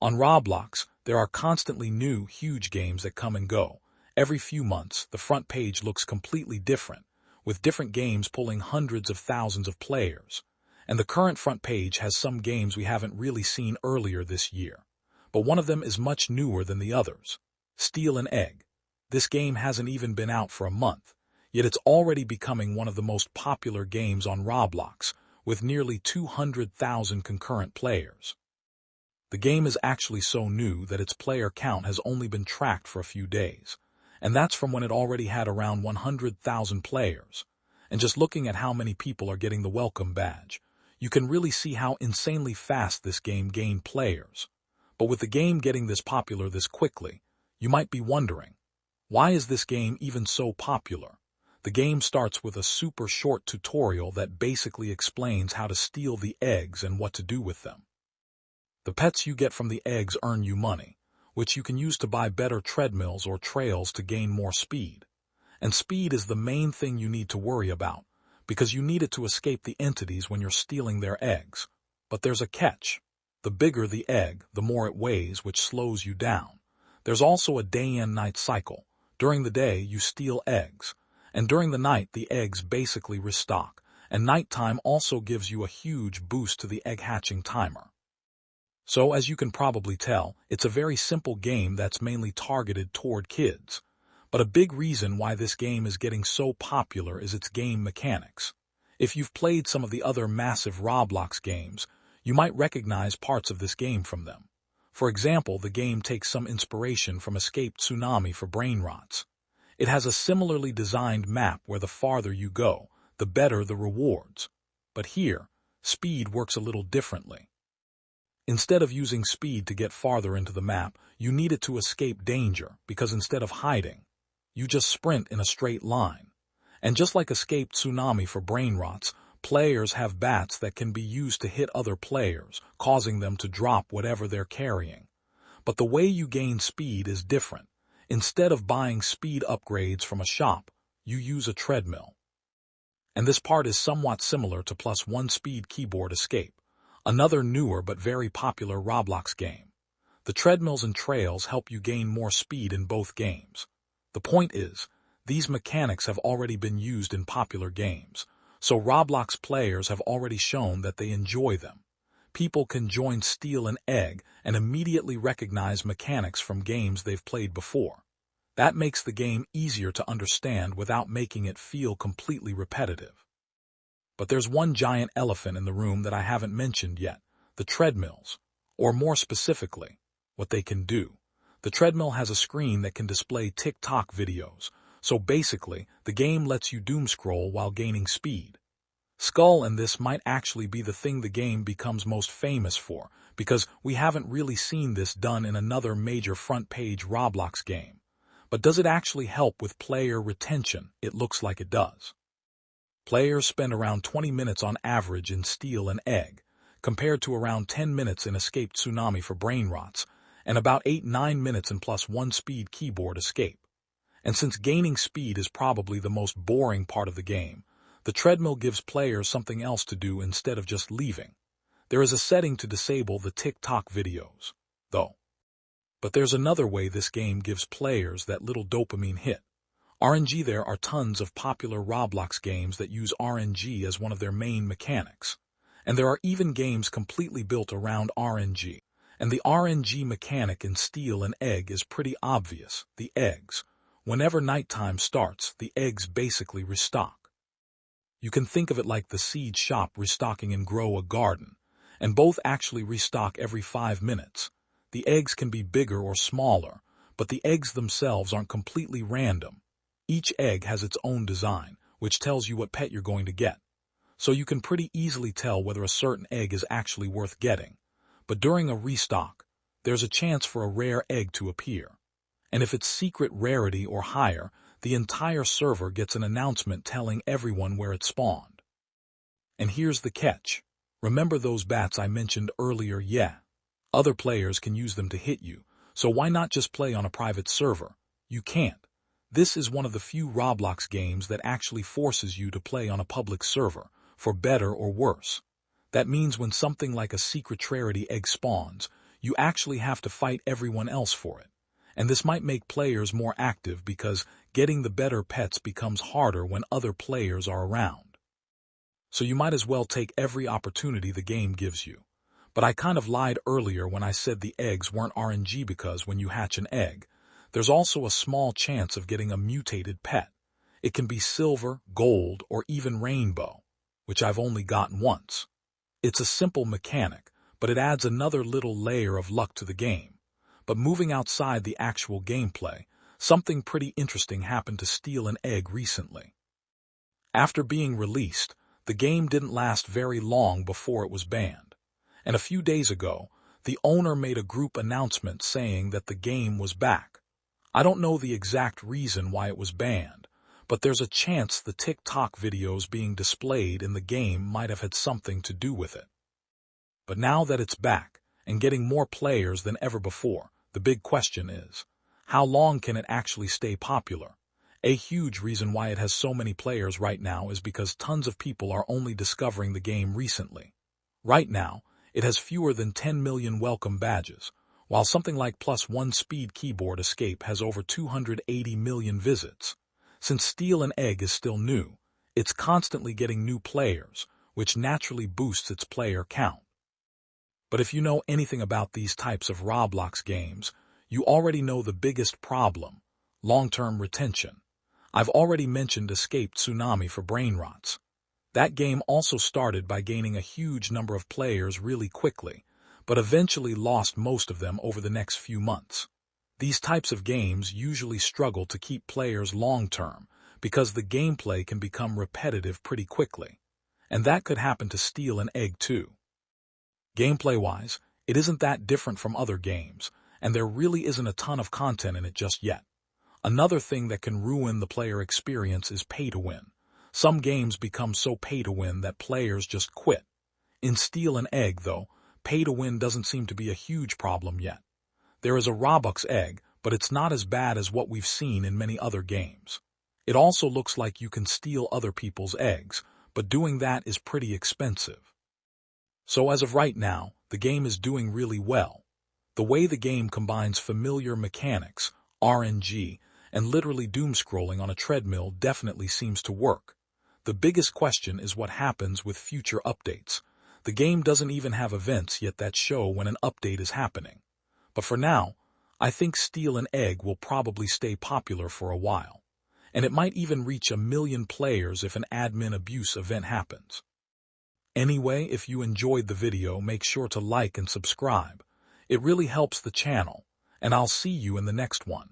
On Roblox, there are constantly new, huge games that come and go. Every few months, the front page looks completely different, with different games pulling hundreds of thousands of players. And the current front page has some games we haven't really seen earlier this year. But one of them is much newer than the others. Steal an Egg. This game hasn't even been out for a month, yet it's already becoming one of the most popular games on Roblox, with nearly 200,000 concurrent players. The game is actually so new that its player count has only been tracked for a few days, and that's from when it already had around 100,000 players. And just looking at how many people are getting the welcome badge, you can really see how insanely fast this game gained players. But with the game getting this popular this quickly, you might be wondering, why is this game even so popular? The game starts with a super short tutorial that basically explains how to steal the eggs and what to do with them. The pets you get from the eggs earn you money, which you can use to buy better treadmills or trails to gain more speed. And speed is the main thing you need to worry about, because you need it to escape the entities when you're stealing their eggs. But there's a catch. The bigger the egg, the more it weighs, which slows you down. There's also a day and night cycle. During the day, you steal eggs, and during the night, the eggs basically restock, and nighttime also gives you a huge boost to the egg hatching timer. So, as you can probably tell, it's a very simple game that's mainly targeted toward kids. But a big reason why this game is getting so popular is its game mechanics. If you've played some of the other massive Roblox games, you might recognize parts of this game from them. For example, the game takes some inspiration from Escape Tsunami for brain rots. It has a similarly designed map where the farther you go, the better the rewards. But here, speed works a little differently. Instead of using speed to get farther into the map, you need it to escape danger, because instead of hiding, you just sprint in a straight line. And just like Escape Tsunami for brain rots, players have bats that can be used to hit other players, causing them to drop whatever they're carrying. But the way you gain speed is different. Instead of buying speed upgrades from a shop, you use a treadmill. And this part is somewhat similar to +1 Speed Keyboard Escape, another newer but very popular Roblox game. The treadmills and trails help you gain more speed in both games. The point is, these mechanics have already been used in popular games, so Roblox players have already shown that they enjoy them. People can join Steal an Egg and immediately recognize mechanics from games they've played before. That makes the game easier to understand without making it feel completely repetitive. But there's one giant elephant in the room that I haven't mentioned yet, the treadmills, or more specifically, what they can do. The treadmill has a screen that can display TikTok videos, so basically, the game lets you doom scroll while gaining speed. Skull and this might actually be the thing the game becomes most famous for, because we haven't really seen this done in another major front-page Roblox game. But does it actually help with player retention? It looks like it does. Players spend around 20 minutes on average in Steal an Egg, compared to around 10 minutes in Escape Tsunami for brain rots, and about 8-9 minutes in +1 Speed Keyboard Escape. And since gaining speed is probably the most boring part of the game, the treadmill gives players something else to do instead of just leaving. There is a setting to disable the TikTok videos, though. But there's another way this game gives players that little dopamine hit. RNG. There are tons of popular Roblox games that use RNG as one of their main mechanics. And there are even games completely built around RNG. And the RNG mechanic in Steal an Egg is pretty obvious, the eggs. Whenever nighttime starts, the eggs basically restock. You can think of it like the seed shop restocking in Grow a Garden, and both actually restock every 5 minutes. The eggs can be bigger or smaller, but the eggs themselves aren't completely random. Each egg has its own design, which tells you what pet you're going to get. So you can pretty easily tell whether a certain egg is actually worth getting. But during a restock, there's a chance for a rare egg to appear. And if it's secret rarity or higher, the entire server gets an announcement telling everyone where it spawned. And here's the catch. Remember those bats I mentioned earlier? Yeah. Other players can use them to hit you, so why not just play on a private server? You can't. This is one of the few Roblox games that actually forces you to play on a public server, for better or worse. That means when something like a secret rarity egg spawns, you actually have to fight everyone else for it. And this might make players more active because getting the better pets becomes harder when other players are around. So you might as well take every opportunity the game gives you. But I kind of lied earlier when I said the eggs weren't RNG because when you hatch an egg, there's also a small chance of getting a mutated pet. It can be silver, gold, or even rainbow, which I've only gotten once. It's a simple mechanic, but it adds another little layer of luck to the game. But moving outside the actual gameplay, something pretty interesting happened to Steal an Egg recently. After being released, the game didn't last very long before it was banned. And a few days ago, the owner made a group announcement saying that the game was back. I don't know the exact reason why it was banned, but there's a chance the TikTok videos being displayed in the game might have had something to do with it. But now that it's back, and getting more players than ever before, the big question is, how long can it actually stay popular? A huge reason why it has so many players right now is because tons of people are only discovering the game recently. Right now, it has fewer than 10 million welcome badges, while something like +1 Speed Keyboard Escape has over 280 million visits. Since Steal an Egg is still new, it's constantly getting new players, which naturally boosts its player count. But if you know anything about these types of Roblox games, you already know the biggest problem: long-term retention. I've already mentioned Escape Tsunami for brain rots. That game also started by gaining a huge number of players really quickly, but eventually lost most of them over the next few months. These types of games usually struggle to keep players long-term because the gameplay can become repetitive pretty quickly. And that could happen to Steal an Egg too. Gameplay-wise, it isn't that different from other games, and there really isn't a ton of content in it just yet. Another thing that can ruin the player experience is pay-to-win. Some games become so pay-to-win that players just quit. In Steal an Egg, though, pay-to-win doesn't seem to be a huge problem yet. There is a Robux egg, but it's not as bad as what we've seen in many other games. It also looks like you can steal other people's eggs, but doing that is pretty expensive. So as of right now, the game is doing really well. The way the game combines familiar mechanics, RNG, and literally doom-scrolling on a treadmill definitely seems to work. The biggest question is what happens with future updates. The game doesn't even have events yet that show when an update is happening. But for now, I think Steal an Egg will probably stay popular for a while. And it might even reach 1 million players if an admin abuse event happens. Anyway, if you enjoyed the video, make sure to like and subscribe. It really helps the channel, and I'll see you in the next one.